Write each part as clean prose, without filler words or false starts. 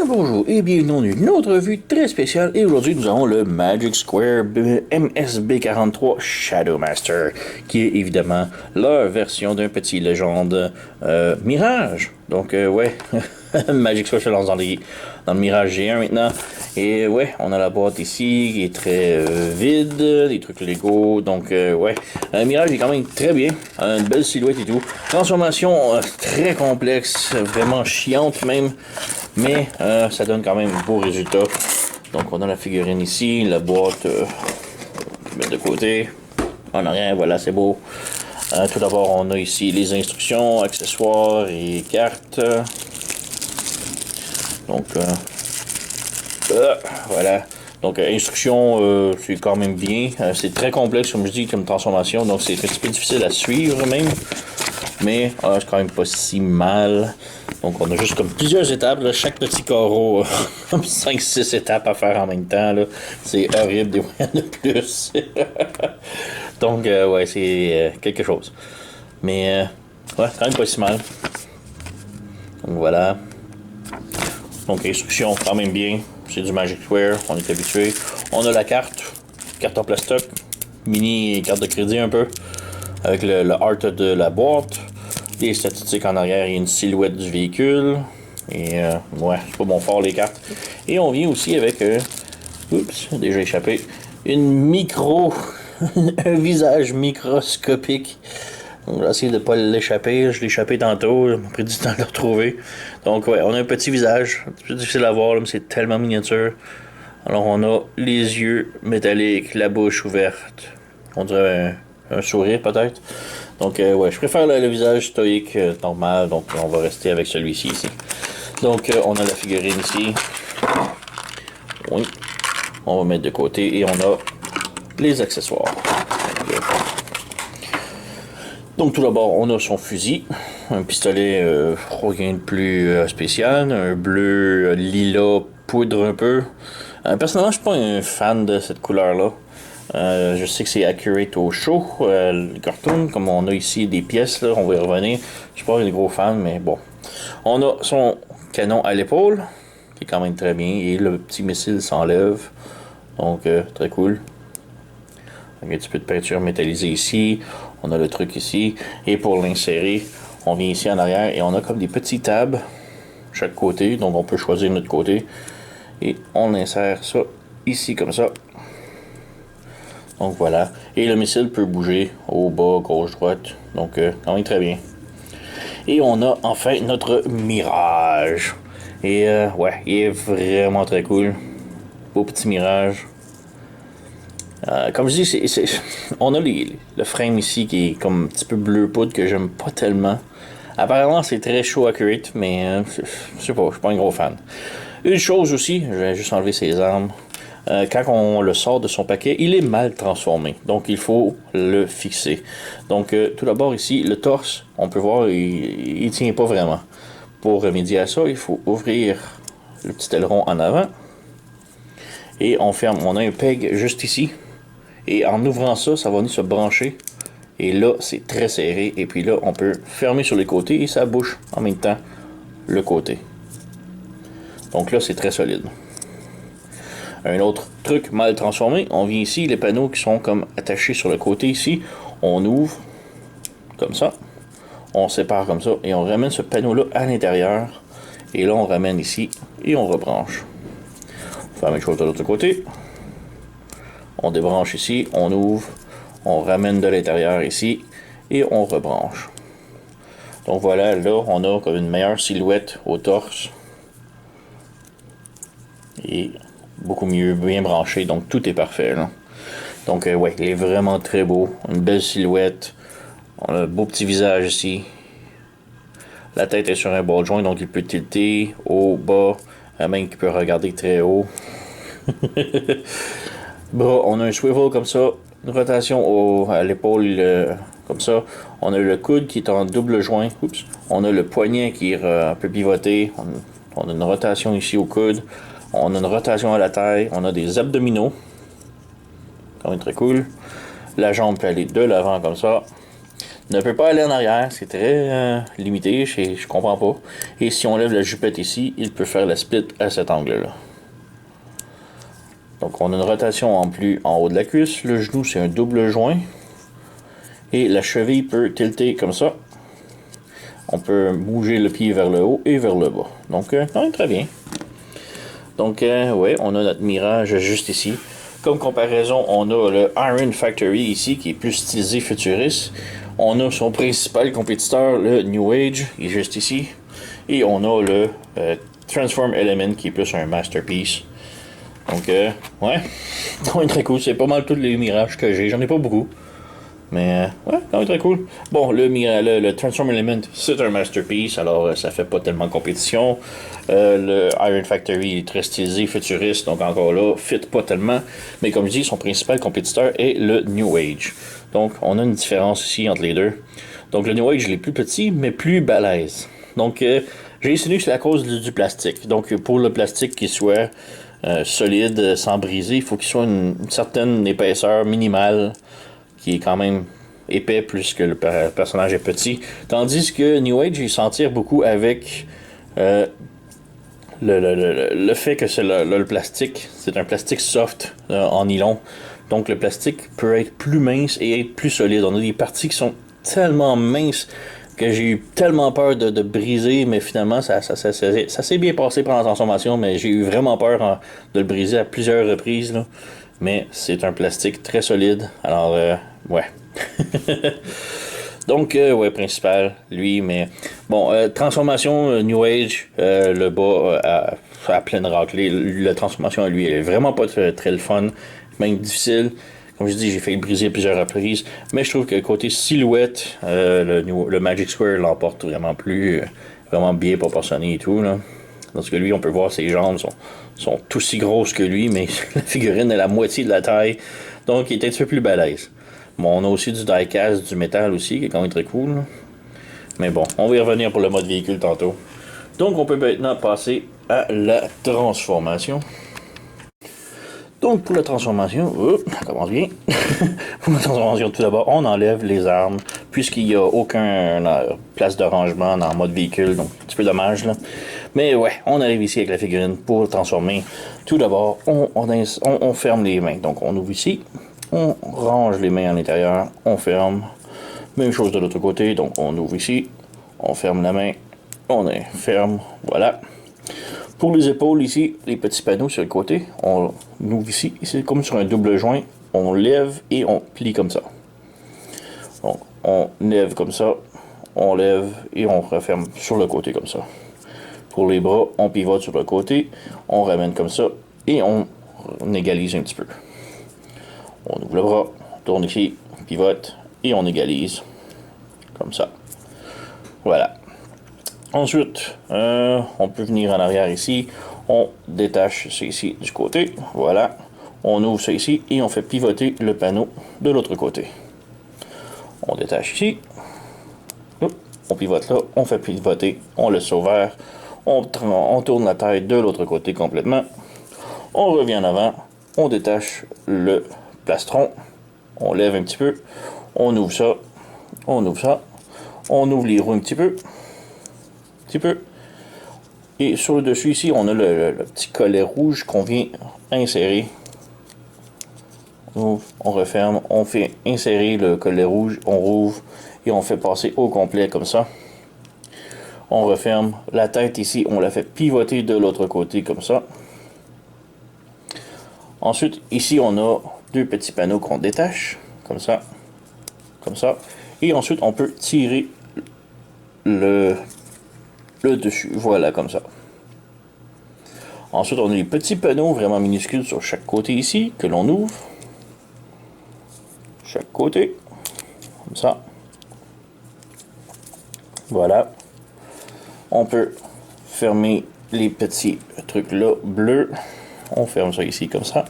Bonjour et bienvenue dans une autre revue très spéciale. Et aujourd'hui, nous avons le Magic Square MSB43 Shadow Master, qui est évidemment leur version d'un petit légende Mirage. Donc, ouais, Magic Square se lance dans le Mirage G1 maintenant. Et ouais, on a la boîte ici qui est très vide, des trucs Lego. Donc, ouais, Mirage est quand même très bien, une belle silhouette et tout. Transformation très complexe, vraiment chiante même. Mais ça donne quand même un beau résultat. Donc on a la figurine ici, la boîte mettre de côté. En arrière, voilà, c'est beau. Tout d'abord, on a ici les instructions, accessoires et cartes. Donc voilà. Donc instructions, c'est quand même bien. C'est très complexe, comme je dis, comme transformation. Donc c'est un petit peu difficile à suivre même. Mais c'est quand même pas si mal. Donc on a juste comme plusieurs étapes, là, chaque petit carreau, comme 5-6 étapes à faire en même temps. C'est horrible, des fois il y en a plus. Donc ouais, c'est quelque chose. Mais ouais, quand même pas si mal. Donc voilà. Donc instruction quand même bien. C'est du Magic Square, on est habitué. On a la carte en plastoc, mini carte de crédit un peu, avec le art de la boîte. Les statistiques en arrière, il y a une silhouette du véhicule. Et ouais, c'est pas bon fort les cartes. Et on vient aussi avec, oups, déjà échappé, un visage microscopique. Donc j'ai essayé de ne pas l'échapper, je l'ai échappé tantôt, il m'a pris du temps de le retrouver. Donc ouais, on a un petit visage, un petit peu difficile à voir, là, mais c'est tellement miniature. Alors on a les yeux métalliques, la bouche ouverte, on dirait un sourire peut-être. Donc ouais, je préfère le visage stoïque normal, donc on va rester avec celui-ci ici. Donc on a la figurine ici. Oui. On va mettre de côté et on a les accessoires. Donc tout d'abord, on a son fusil, un pistolet rien de plus spécial, un bleu lilas poudre un peu. Personnellement, je suis pas un fan de cette couleur-là. Je sais que c'est accurate au show, le cartoon, comme on a ici des pièces, là, on va y revenir. Je suis pas un gros fan, mais bon. On a son canon à l'épaule, qui est quand même très bien, et le petit missile s'enlève. Donc, très cool. Un petit peu de peinture métallisée ici. On a le truc ici. Et pour l'insérer, on vient ici en arrière et on a comme des petits tabs chaque côté. Donc, on peut choisir notre côté. Et on insère ça ici comme ça. Donc voilà. Et le missile peut bouger au bas, gauche, droite. Donc quand même très bien. Et on a enfin notre Mirage. Et ouais, il est vraiment très cool. Beau petit Mirage. Comme je dis, on a le frame ici qui est comme un petit peu bleu poudre que j'aime pas tellement. Apparemment c'est très chaud accurate, mais je sais pas, je suis pas un gros fan. Une chose aussi, je vais juste enlever ses armes. Quand on le sort de son paquet, il est mal transformé. Donc, il faut le fixer. Donc, tout d'abord, ici, le torse, on peut voir, il ne tient pas vraiment. Pour remédier à ça, il faut ouvrir le petit aileron en avant. Et on ferme. On a un peg juste ici. Et en ouvrant ça, ça va venir se brancher. Et là, c'est très serré. Et puis là, on peut fermer sur les côtés et ça bouge en même temps le côté. Donc là, c'est très solide. Un autre truc mal transformé, on vient ici, les panneaux qui sont comme attachés sur le côté ici, on ouvre comme ça, on sépare comme ça et on ramène ce panneau-là à l'intérieur. Et là, on ramène ici et on rebranche. On fait la même chose de l'autre côté. On débranche ici, on ouvre, on ramène de l'intérieur ici et on rebranche. Donc voilà, là, on a comme une meilleure silhouette au torse. Et beaucoup mieux, bien branché, donc tout est parfait là. Donc ouais, il est vraiment très beau, une belle silhouette, on a un beau petit visage ici, la tête est sur un ball joint donc il peut tilter haut, bas, même qu'il peut regarder très haut. Bras, on a un swivel comme ça, une rotation à l'épaule comme ça, on a le coude qui est en double joint, oups. On a le poignet qui peut pivoter, on a une rotation ici au coude. On a une rotation à la taille, on a des abdominaux, quand même très cool. La jambe peut aller de l'avant comme ça. ne peut pas aller en arrière, c'est très limité, je comprends pas. Et si on lève la jupette ici, il peut faire la split à cet angle-là. Donc on a une rotation en plus en haut de la cuisse, le genou c'est un double joint, et la cheville peut tilter comme ça. On peut bouger le pied vers le haut et vers le bas. Donc très bien. Donc ouais, on a notre Mirage juste ici. Comme comparaison, on a le Iron Factory ici, qui est plus stylisé futuriste. On a son principal compétiteur, le New Age, qui est juste ici. Et on a le Transform Element, qui est plus un masterpiece. Donc, ouais, c'est très cool. C'est pas mal tous les mirages que j'ai. J'en ai pas beaucoup. Mais, ouais, c'est très cool. Bon, le Transform Element, c'est un masterpiece, alors ça fait pas tellement compétition. Le Iron Factory est très stylisé, futuriste, donc encore là, fit pas tellement. Mais comme je dis, son principal compétiteur est le New Age. Donc, on a une différence ici entre les deux. Donc, le New Age, il est plus petit, mais plus balèze. Donc, j'ai insinué que c'est à cause du plastique. Donc, pour le plastique qui soit solide, sans briser, il faut qu'il soit une certaine épaisseur minimale, qui est quand même épais plus que le personnage est petit. Tandis que New Age, il s'en tire beaucoup avec le fait que c'est le plastique. C'est un plastique soft en nylon. Donc le plastique peut être plus mince et être plus solide. On a des parties qui sont tellement minces que j'ai eu tellement peur de briser, mais finalement ça s'est bien passé pendant la transformation, mais j'ai eu vraiment peur de le briser à plusieurs reprises, là. Mais c'est un plastique très solide, alors ouais. Donc, ouais, principal, lui, mais bon, transformation New Age, le bas à pleine raclée. La transformation, lui, elle est vraiment pas très le fun, même difficile. Comme je dis, j'ai failli le briser plusieurs reprises, mais je trouve que côté silhouette, le Magic Square l'emporte vraiment plus, vraiment bien proportionné et tout, là. Parce que lui, on peut voir ses jambes sont aussi grosses que lui, mais la figurine est la moitié de la taille, donc il est un petit peu plus balèze. Bon, on a aussi du die-cast, du métal aussi, qui est quand même très cool, là. Mais bon, on va y revenir pour le mode véhicule tantôt. Donc, on peut maintenant passer à la transformation. Donc, pour la transformation, ça commence bien. Pour la transformation, tout d'abord, on enlève les armes, puisqu'il n'y a aucun place de rangement dans le mode véhicule, donc un petit peu dommage, là. Mais ouais, on arrive ici avec la figurine pour le transformer. Tout d'abord, on ferme les mains. Donc, on ouvre ici, on range les mains à l'intérieur, on ferme. Même chose de l'autre côté, donc on ouvre ici, on ferme la main, on ferme, voilà. Pour les épaules ici, les petits panneaux sur le côté, on ouvre ici, c'est comme sur un double joint, on lève et on plie comme ça. Donc on lève comme ça, on lève et on referme sur le côté comme ça. Pour les bras, on pivote sur le côté, on ramène comme ça et on égalise un petit peu. On ouvre le bras, on tourne ici, on pivote et on égalise comme ça. Voilà. Ensuite, on peut venir en arrière ici, on détache ça ici du côté, voilà, on ouvre ça ici et on fait pivoter le panneau de l'autre côté. On détache ici, on pivote là, on fait pivoter, on laisse ouvert, on tourne la tête de l'autre côté complètement, on revient en avant, on détache le plastron, on lève un petit peu, on ouvre ça, on ouvre ça, on ouvre les roues un petit peu, et sur le dessus ici on a le petit collet rouge qu'on vient insérer. On referme, on fait insérer le collet rouge, on rouvre et on fait passer au complet comme ça. On referme la tête ici, on la fait pivoter de l'autre côté comme ça. Ensuite ici on a deux petits panneaux qu'on détache comme ça, et ensuite on peut tirer le dessus, voilà, comme ça. Ensuite on a les petits panneaux vraiment minuscules sur chaque côté ici que l'on ouvre, chaque côté comme ça, voilà. On peut fermer les petits trucs là bleus, on ferme ça ici comme ça,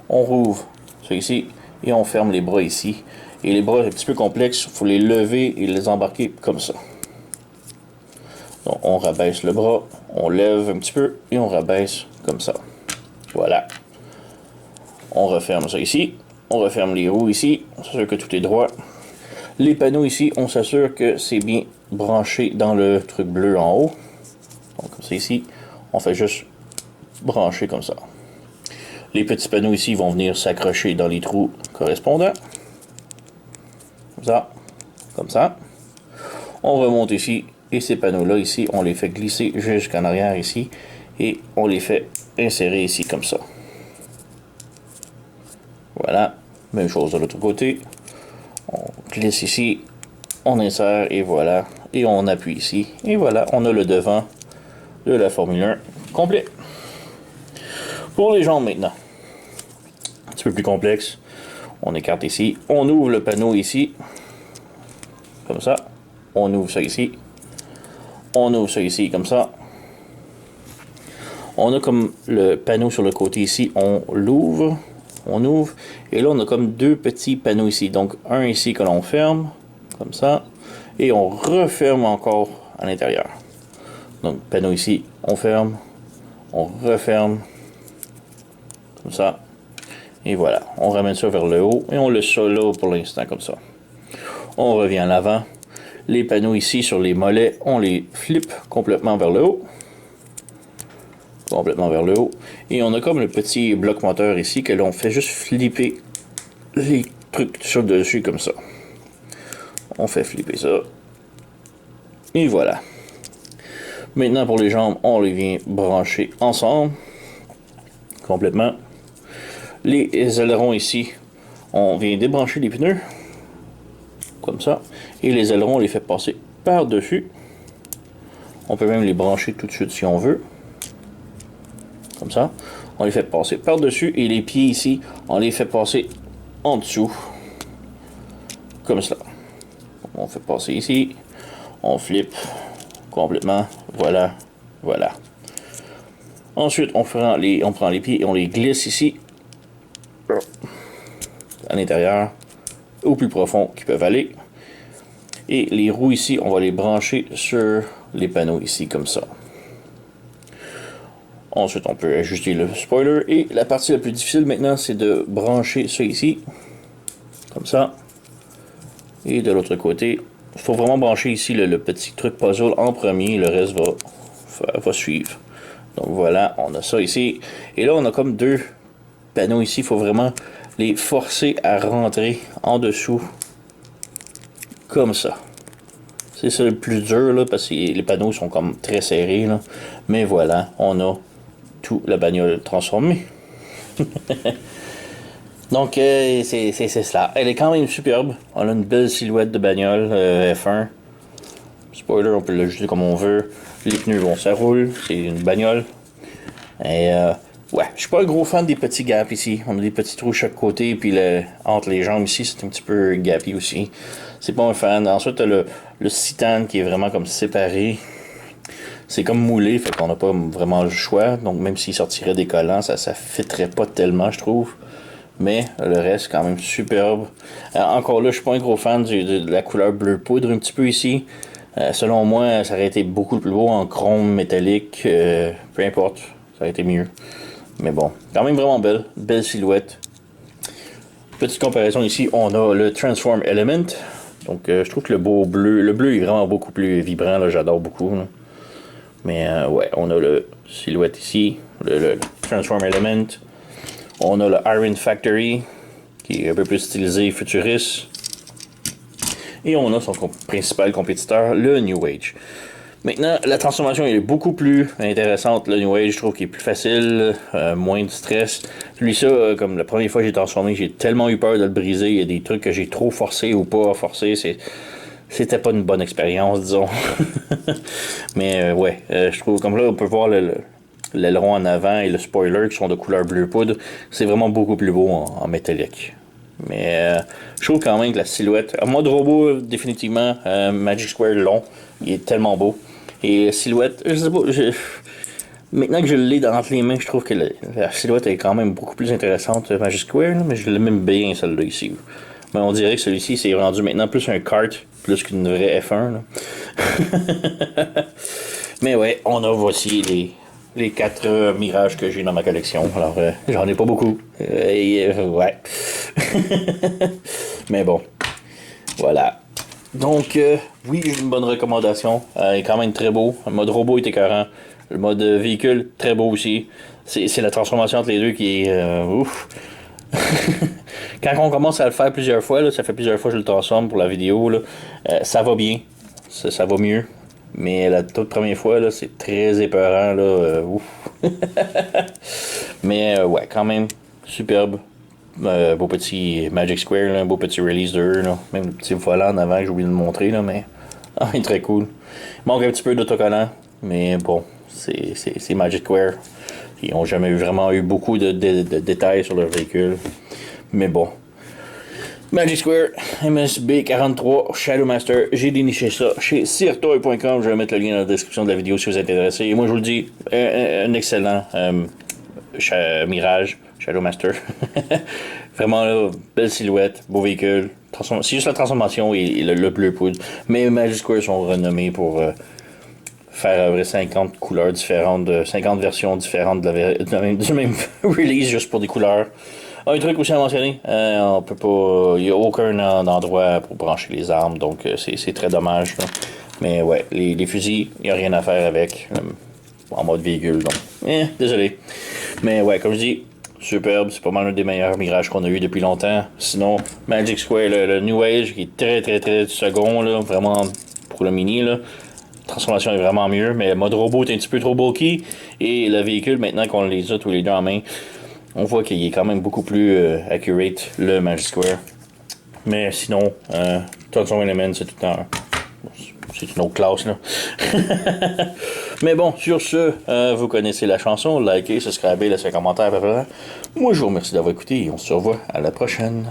on rouvre ça ici et on ferme les bras ici. Et les bras, c'est un petit peu complexe, il faut les lever et les embarquer comme ça. Donc on rabaisse le bras, on lève un petit peu et on rabaisse comme ça. Voilà. On referme ça ici, on referme les roues ici, on s'assure que tout est droit. Les panneaux ici, on s'assure que c'est bien branché dans le truc bleu en haut. Donc comme ça ici, on fait juste brancher comme ça. Les petits panneaux ici vont venir s'accrocher dans les trous correspondants. Comme ça. Comme ça. On remonte ici. Et ces panneaux-là ici, on les fait glisser jusqu'en arrière ici. Et on les fait insérer ici comme ça. Voilà. Même chose de l'autre côté. On glisse ici. On insère et voilà. Et on appuie ici. Et voilà, on a le devant de la Formule 1 complet. Pour les jambes maintenant. Un petit peu plus complexe. On écarte ici. On ouvre le panneau ici. Comme ça. On ouvre ça ici. On ouvre ça ici comme ça. On a comme le panneau sur le côté ici. On l'ouvre. On ouvre. Et là, on a comme deux petits panneaux ici. Donc, un ici que l'on ferme. Comme ça. Et on referme encore à l'intérieur. Donc, panneau ici. On ferme. On referme. Comme ça. Et voilà. On ramène ça vers le haut. Et on laisse ça là pour l'instant comme ça. On revient à l'avant. Les panneaux ici sur les mollets, on les flippe complètement vers le haut. Complètement vers le haut. Et on a comme le petit bloc moteur ici que l'on fait juste flipper les trucs sur le dessus comme ça. On fait flipper ça. Et voilà. Maintenant pour les jambes, on les vient brancher ensemble. Complètement. Les ailerons ici, on vient débrancher les pneus. Comme ça. Et les ailerons, on les fait passer par-dessus. On peut même les brancher tout de suite si on veut. Comme ça. On les fait passer par-dessus. Et les pieds ici, on les fait passer en dessous. Comme cela. On fait passer ici. On flippe complètement. Voilà. Voilà. Ensuite, on prend les pieds et on les glisse ici. À l'intérieur. Au plus profond qu'ils peuvent aller. Et les roues ici, on va les brancher sur les panneaux ici, comme ça. Ensuite, on peut ajuster le spoiler. Et la partie la plus difficile maintenant, c'est de brancher ça ici. Comme ça. Et de l'autre côté, il faut vraiment brancher ici le petit truc puzzle en premier. Le reste va suivre. Donc voilà, on a ça ici. Et là, on a comme deux panneaux ici. Il faut vraiment les forcer à rentrer en dessous. Comme ça. C'est ça le plus dur, là, parce que les panneaux sont comme très serrés, là. Mais voilà, on a tout la bagnole transformée. Donc, c'est cela. Elle est quand même superbe. On a une belle silhouette de bagnole F1. Spoiler, on peut l'ajuster comme on veut. Les pneus, bon, ça roule. C'est une bagnole. Et ouais, je suis pas un gros fan des petits gaps ici. On a des petits trous de chaque côté, puis entre les jambes ici, c'est un petit peu gappy aussi. C'est pas un fan. Ensuite, t'as le citane qui est vraiment comme séparé. C'est comme moulé, fait qu'on n'a pas vraiment le choix. Donc même s'il sortirait des collants, ça fitterait pas tellement, je trouve. Mais le reste, quand même superbe. Encore là, je suis pas un gros fan de la couleur bleu poudre un petit peu ici. Selon moi, ça aurait été beaucoup plus beau en chrome métallique. Peu importe, ça aurait été mieux. Mais bon, quand même vraiment belle. Belle silhouette. Petite comparaison ici, on a le Transform Element. Donc je trouve que le bleu est vraiment beaucoup plus vibrant. Là, j'adore beaucoup. Là. Mais ouais, on a le silhouette ici. Le Transform Element. On a le Iron Factory, qui est un peu plus stylisé, futuriste. Et on a son principal compétiteur, le New Age. Maintenant, la transformation est beaucoup plus intéressante. Le New Age, je trouve qu'il est plus facile, moins de stress. Celui-ci, comme la première fois que j'ai transformé, j'ai tellement eu peur de le briser. Il y a des trucs que j'ai trop forcé ou pas forcé. C'était pas une bonne expérience, disons. Mais ouais, je trouve, comme là, on peut voir l'aileron en avant et le spoiler qui sont de couleur bleu poudre. C'est vraiment beaucoup plus beau en métallique. Mais je trouve quand même que la silhouette, en mode robot, définitivement, Magic Square long, il est tellement beau. Et silhouette, je sais pas, maintenant que je l'ai entre les mains, je trouve que la silhouette est quand même beaucoup plus intéressante Magic Square, là, mais je l'aime bien celle-là ici. Mais on dirait que celui-ci c'est rendu maintenant plus un kart, plus qu'une vraie F1. Là. Mais ouais, on a voici les 4 mirages que j'ai dans ma collection. Alors, j'en ai pas beaucoup. Ouais. Mais bon. Voilà. Donc, oui, une bonne recommandation. Il est quand même très beau. Le mode robot est écœurant. Le mode véhicule, très beau aussi. C'est la transformation entre les deux qui est ouf. Quand on commence à le faire plusieurs fois, là, ça fait plusieurs fois que je le transforme pour la vidéo, là, ça va bien. Ça va mieux. Mais la toute première fois, là, c'est très épeurant. Là, ouf. Mais ouais, quand même, superbe. Beau petit Magic Square, là, beau petit release de eux, là. Même le petit volant en avant que j'ai oublié de le montrer, là, mais il est très cool. Il manque un petit peu d'autocollant, mais bon, c'est Magic Square. Ils n'ont jamais vraiment eu beaucoup de détails sur leur véhicule. Mais bon. Magic Square, MSB 43, Shadowmaster, j'ai déniché ça chez sirtoy.com. Je vais mettre le lien dans la description de la vidéo si vous êtes intéressé. Et moi, je vous le dis, un excellent Mirage, Shadowmaster. Vraiment, là, belle silhouette, beau véhicule. C'est juste la transformation et le bleu poudre. Mais Magic Square sont renommés pour faire 50 couleurs différentes, 50 versions différentes du même release juste pour des couleurs. Un truc aussi à mentionner, on peut pas. Il n'y a aucun endroit pour brancher les armes, donc c'est très dommage. Là. Mais ouais, les fusils, il n'y a rien à faire avec. En mode véhicule, donc. Désolé. Mais ouais, comme je dis, superbe, c'est pas mal un des meilleurs mirages qu'on a eu depuis longtemps. Sinon, Magic Square, le New Age, qui est très second, là, vraiment pour le mini, là. La transformation est vraiment mieux, mais le mode robot est un petit peu trop bulky. Et le véhicule, maintenant qu'on les a tous les deux en main, on voit qu'il est quand même beaucoup plus accurate, le Magic Square. Mais sinon, Tensor Element, c'est tout le temps. C'est une autre classe, là. Mais bon, sur ce, vous connaissez la chanson. Likez, subscribez, laissez un commentaire, Moi, je vous remercie d'avoir écouté et on se revoit à la prochaine.